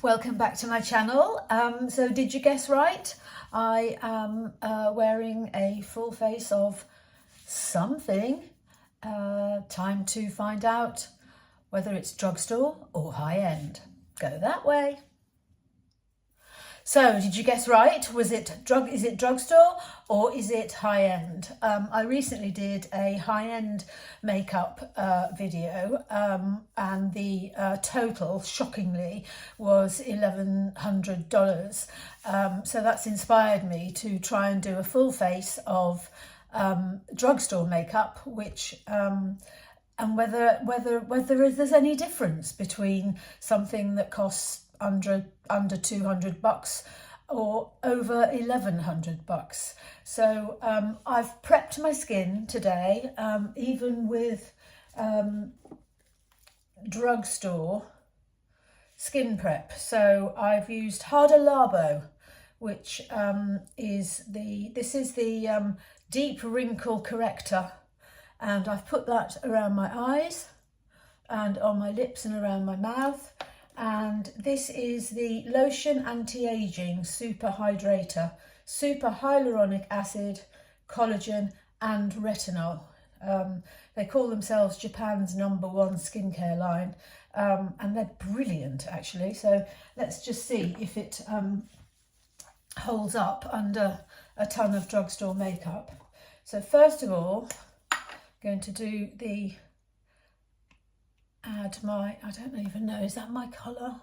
Welcome back to my channel. So did you guess right? I am wearing a full face of something. Time to find out whether it's drugstore or high-end. Go that way. So did you guess right? Is it drugstore or is it high-end? I recently did a high-end makeup video and the total, shockingly, was $1,100. So that's inspired me to try and do a full face of drugstore makeup, which and whether there's any difference between something that costs under $200 or over $1,100. So I've prepped my skin today, even with drugstore skin prep. So I've used Hada Labo, which is the deep wrinkle corrector, and I've put that around my eyes and on my lips and around my mouth. And this is the Lotion Anti-Aging Super Hydrator, super hyaluronic acid, collagen and retinol. They call themselves Japan's #1 skincare line, and they're brilliant actually. So let's just see if it holds up under a ton of drugstore makeup. So first of all, I'm going to do the I don't even know, is that my colour?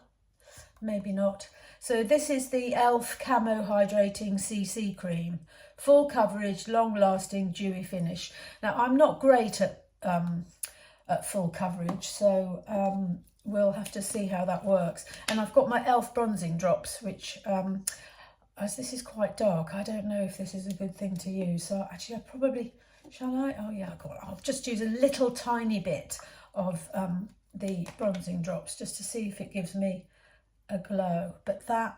Maybe not. So this is the e.l.f. Camo Hydrating CC Cream. Full coverage, long lasting, dewy finish. Now I'm not great at full coverage, so we'll have to see how that works. And I've got my e.l.f. bronzing drops, which as this is quite dark, I don't know if this is a good thing to use. So actually I probably, shall I? Oh yeah, I'll just use a little tiny bit of the bronzing drops just to see if it gives me a glow. But that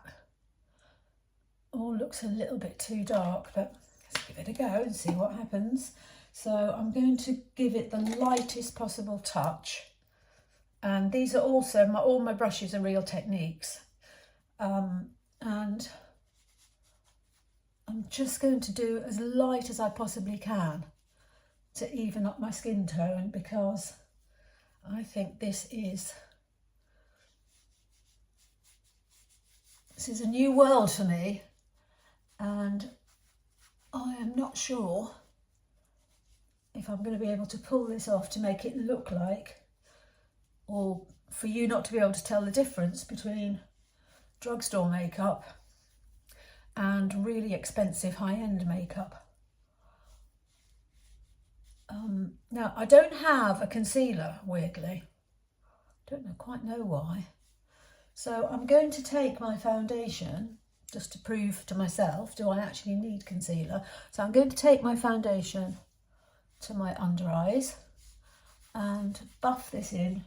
all looks a little bit too dark, but let's give it a go and see what happens. So I'm going to give it the lightest possible touch, and these are also all my brushes are Real Techniques, and I'm just going to do as light as I possibly can to even up my skin tone, because I think this is a new world for me, and I am not sure if I'm going to be able to pull this off to make it look like, or for you not to be able to tell the difference between drugstore makeup and really expensive high-end makeup. Now I don't have a concealer, weirdly. Don't quite know why. So I'm going to take my foundation just to prove to myself, do I actually need concealer? So I'm going to take my foundation to my under eyes and buff this in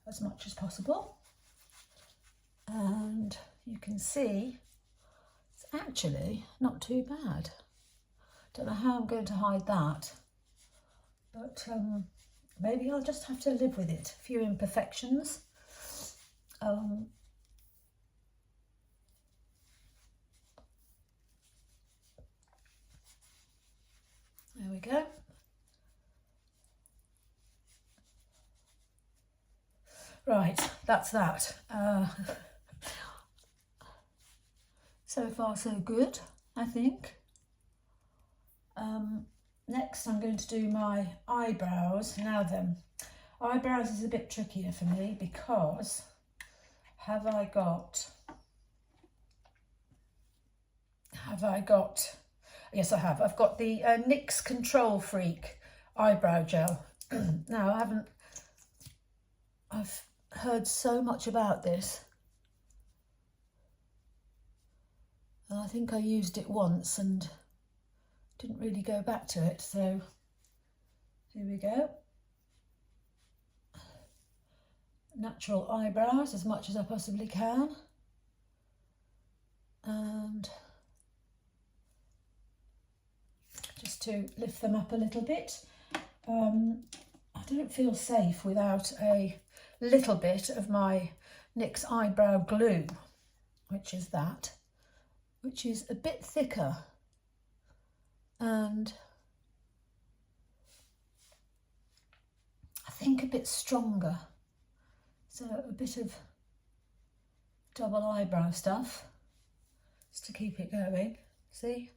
as much as possible. And you can see it's actually not too bad. Don't know how I'm going to hide that, but maybe I'll just have to live with it. A few imperfections. There we go. Right, that's that. So far so good, I think. Next I'm going to do my eyebrows. Now then, eyebrows is a bit trickier for me because yes I have. I've got the NYX Control Freak eyebrow gel. Now I've heard so much about this, and I think I used it once and didn't really go back to it, so here we go. Natural eyebrows as much as I possibly can, and just to lift them up a little bit. I don't feel safe without a little bit of my NYX Eyebrow Glue, which is that, which is a bit thicker and I think a bit stronger. So a bit of double eyebrow stuff just to keep it going. See?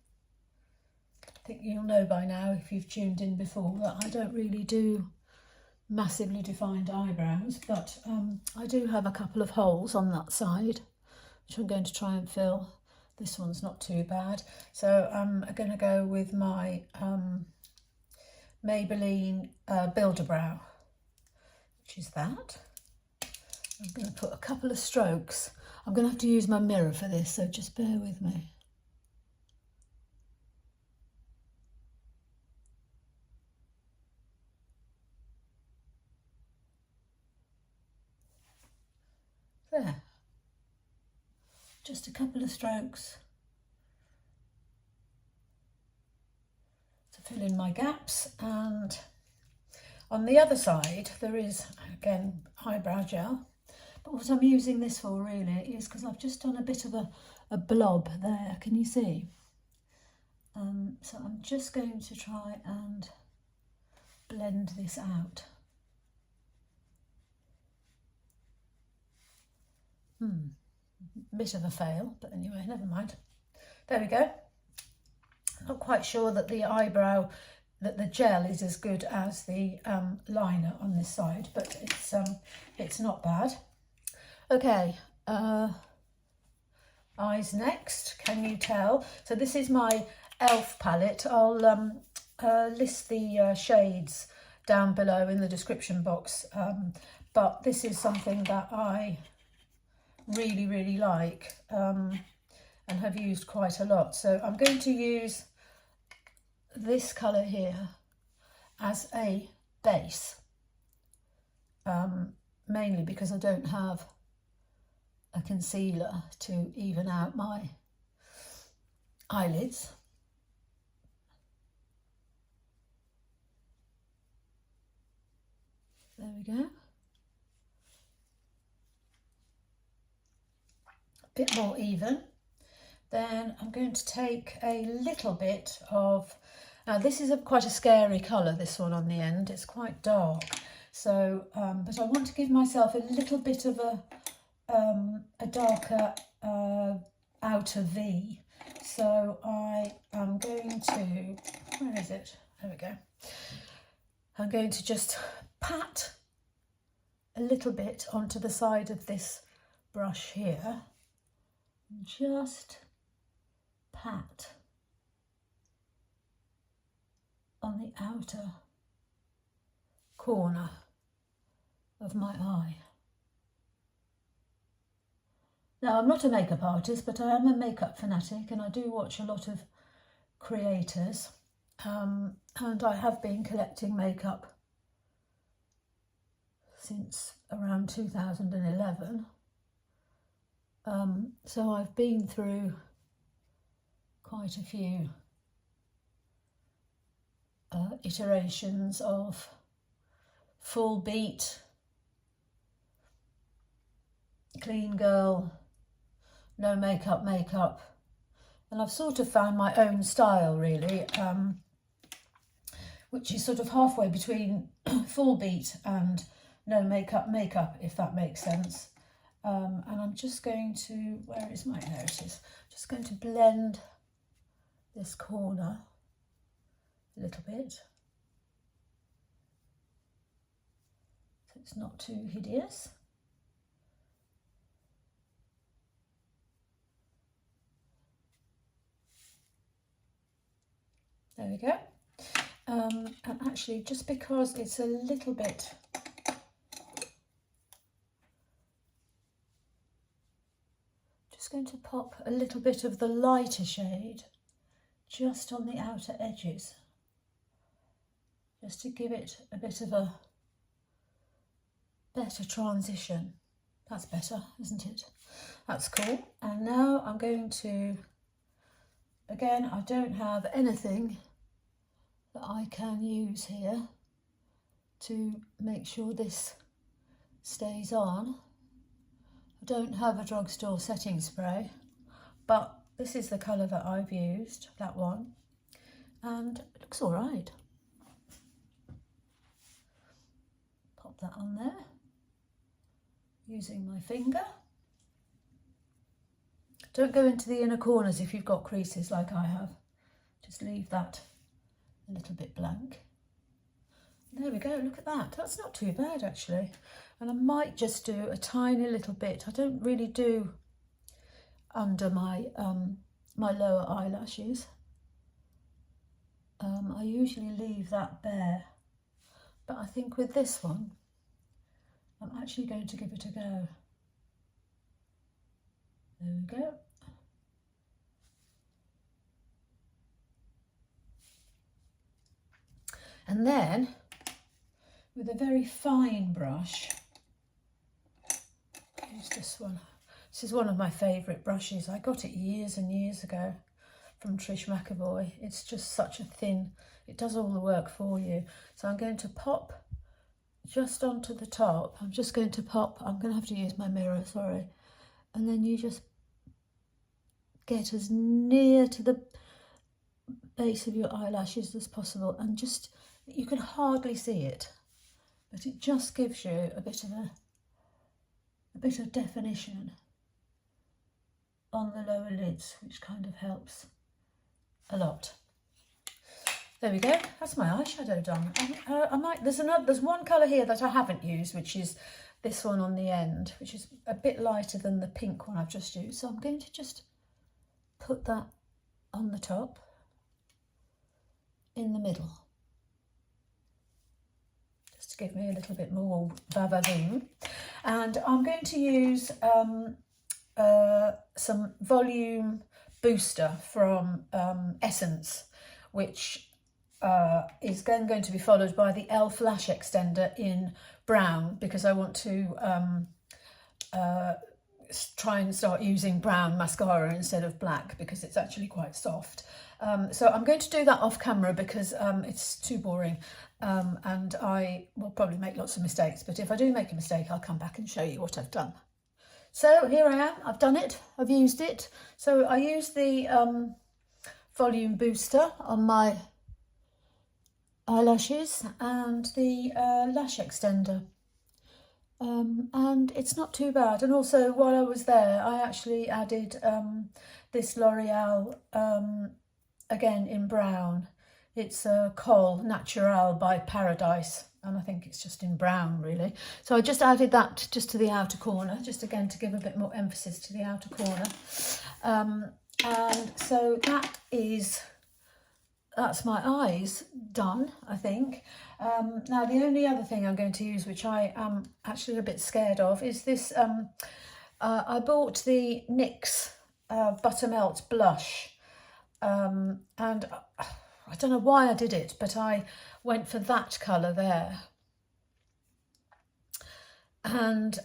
I think you'll know by now if you've tuned in before that I don't really do massively defined eyebrows, but I do have a couple of holes on that side which I'm going to try and fill. This one's not too bad, so I'm going to go with my Maybelline Builder Brow, which is that. I'm going to put a couple of strokes. I'm going to have to use my mirror for this, so just bear with me. There, just a couple of strokes to fill in my gaps. And on the other side there is again eyebrow gel, but what I'm using this for really is because I've just done a bit of a blob there, can you see? So I'm just going to try and blend this out. Bit of a fail, but anyway, never mind. There we go. Not quite sure that the eyebrow, that the gel is as good as the liner on this side, but it's not bad. Okay, eyes next. Can you tell? So this is my e.l.f. palette. I'll list the shades down below in the description box, but this is something that I really like and have used quite a lot. So I'm going to use this colour here as a base, mainly because I don't have a concealer to even out my eyelids. There we go. Bit more even. Then I'm going to take a little bit of, now this is quite a scary colour, this one on the end, it's quite dark, so but I want to give myself a little bit of a darker outer V, so I am going to, where is it, there we go, I'm going to just pat a little bit onto the side of this brush here. Just pat on the outer corner of my eye. Now, I'm not a makeup artist, but I am a makeup fanatic and I do watch a lot of creators, and I have been collecting makeup since around 2011. So I've been through quite a few iterations of full beat, clean girl, no makeup, and I've sort of found my own style really, which is sort of halfway between full beat and no makeup, if that makes sense. And I'm just going to, where is my notice? Just going to blend this corner a little bit so it's not too hideous. There we go. And actually, just because it's a little bit going to pop a little bit of the lighter shade just on the outer edges, just to give it a bit of a better transition. That's better, isn't it? That's cool. And now I'm going to, again, I don't have anything that I can use here to make sure this stays on. I don't have a Drugstore setting spray, but this is the colour that I've used, that one, and it looks all right. Pop that on there using my finger. Don't go into the inner corners if you've got creases like I have. Just leave that a little bit blank. There we go, look at that. That's not too bad actually. And I might just do a tiny little bit. I don't really do under my my lower eyelashes. I usually leave that bare. But I think with this one, I'm actually going to give it a go. There we go. And then, with a very fine brush, use this one. This is one of my favourite brushes. I got it years and years ago from Trish McAvoy. It's just such a thin, it does all the work for you. So I'm going to pop just onto the top. I'm just going to pop, I'm going to have to use my mirror, sorry. And then you just get as near to the base of your eyelashes as possible, and just, you can hardly see it, but it just gives you a bit of definition on the lower lids, which kind of helps a lot. There we go, that's my eyeshadow done. There's one colour here that I haven't used, which is this one on the end, which is a bit lighter than the pink one I've just used. So I'm going to just put that on the top, in the middle, just to give me a little bit more va-va-voom. And I'm going to use some volume booster from Essence, which is going to be followed by the e.l.f. Lash Extender in brown, because I want to try and start using brown mascara instead of black, because it's actually quite soft. So I'm going to do that off camera because it's too boring, and I will probably make lots of mistakes, but if I do make a mistake, I'll come back and show you what I've done. So here I am, I've done it, I've used it. So I used the volume booster on my eyelashes and the lash extender. And it's not too bad. And also, while I was there, I actually added this L'Oreal, again in brown. It's a Col Naturel by Paradise, and I think it's just in brown really. So I just added that just to the outer corner, just again to give a bit more emphasis to the outer corner. And so that's my eyes done, I think. Now the only other thing I'm going to use, which I am actually a bit scared of, is this, I bought the NYX Buttermelt blush, and I don't know why I did it, but I went for that colour there. And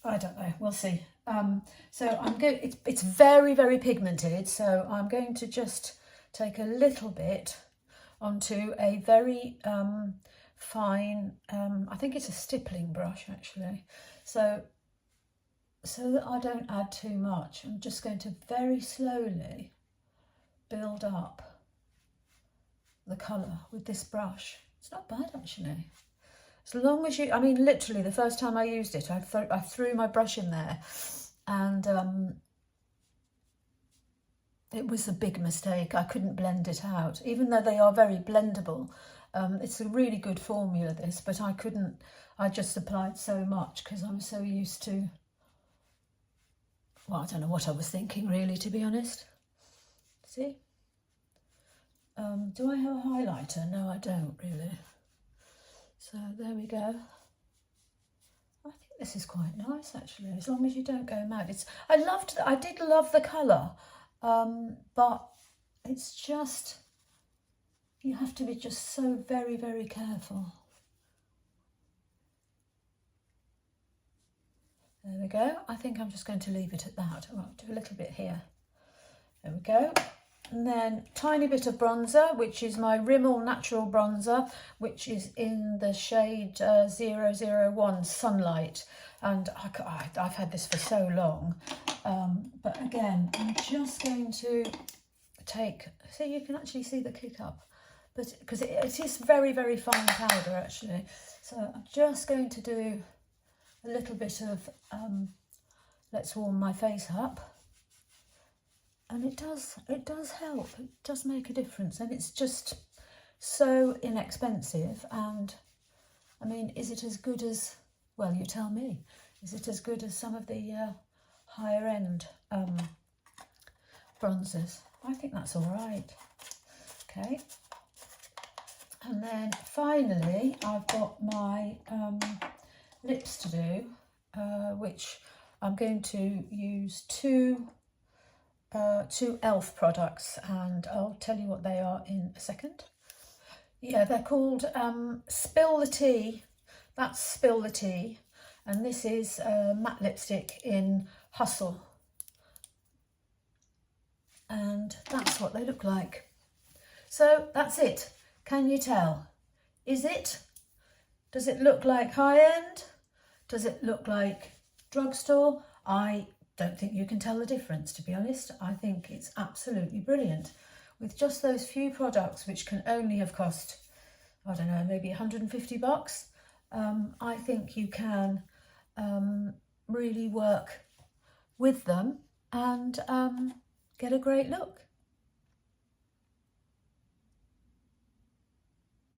I don't know, we'll see. So I'm going, it's very, very pigmented, so I'm going to just take a little bit onto a very fine, I think it's a stippling brush actually, so that I don't add too much. I'm just going to very slowly build up the colour with this brush. It's not bad actually. As long as you, I mean, literally the first time I used it, I threw my brush in there, and it was a big mistake. I couldn't blend it out, even though they are very blendable. It's a really good formula, this, but I couldn't, I just applied so much because I'm so used to, well, I don't know what I was thinking really, to be honest. See? Do I have a highlighter? No, I don't really. So there we go. I think this is quite nice actually, as long as you don't go mad. I did love the colour, but it's just, you have to be just so very, very careful. There we go. I think I'm just going to leave it at that. I'll do a little bit here. There we go. And then tiny bit of bronzer, which is my Rimmel Natural Bronzer, which is in the shade 001 Sunlight. And I've had this for so long. But again, I'm just going to take, so you can actually see the kick up, but because it is very, very fine powder actually. So I'm just going to do a little bit of let's warm my face up. And it does help, it does make a difference, and it's just so inexpensive. And I mean, is it as good as, well, you tell me, is it as good as some of the higher end bronzers? I think that's all right. Okay, and then finally I've got my lips to do, which I'm going to use two e.l.f. products, and I'll tell you what they are in a second. Yeah, they're called Spill the Tea. That's Spill the Tea, and this is matte lipstick in Hustle, and that's what they look like. So that's it. Can you tell? Is it? Does it look like high end? Does it look like drugstore? I don't think you can tell the difference, to be honest. I think it's absolutely brilliant. With just those few products, which can only have cost, I don't know, maybe 150 bucks, I think you can really work with them and get a great look.